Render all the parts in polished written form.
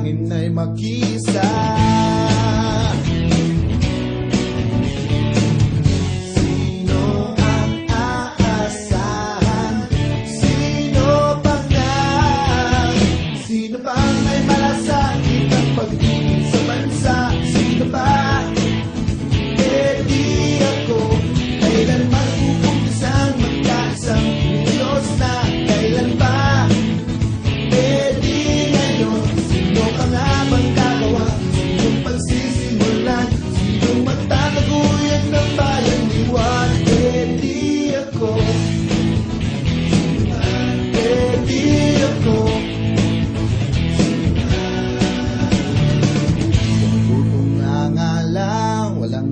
hangin ay makisa.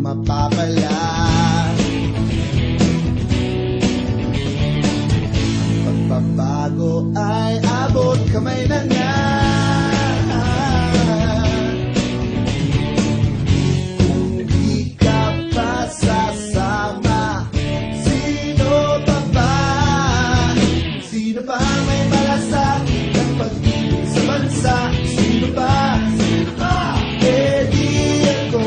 Mapapala ang pagbabago ay abot kamay na nga. Kung di ka pa sasama, sino pa ba? Sino pa may malasakit ang pag-ibig sa bansa? Sino pa? Sino pa? Eh di ako.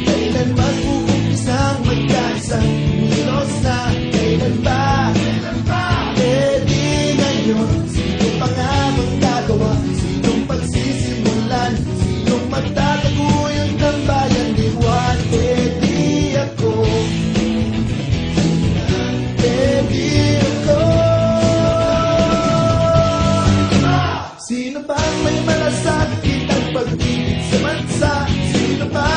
Kailan mag-uumpisa magkaisang umilos na? Kailan ba? Kailan ba? Eh di ngayon. Sino pa nga bang gagawa? Sinong pagsisimulan? Sinong magtataguyod ng bayan ni Juan? Eh di ako. Eh di ako. Sino bang may malasakit ang pag-ibig sa bansa? Sino ba?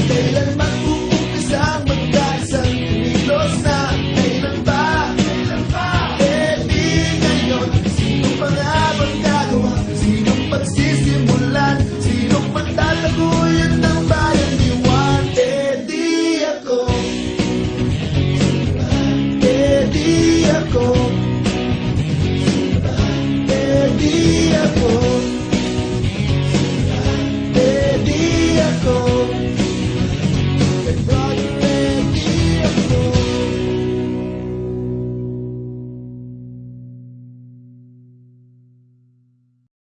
Kailan mag-uumpisa ang magkaisang umilos na? Kailan ba? Kailan ba? Eh di ngayon. Sino pa nga bang gagawa? Sinong pagsisimulan? Sinong magtataguyod ng bayan ni Juan? Eh di ako. Eh di ako. Eh di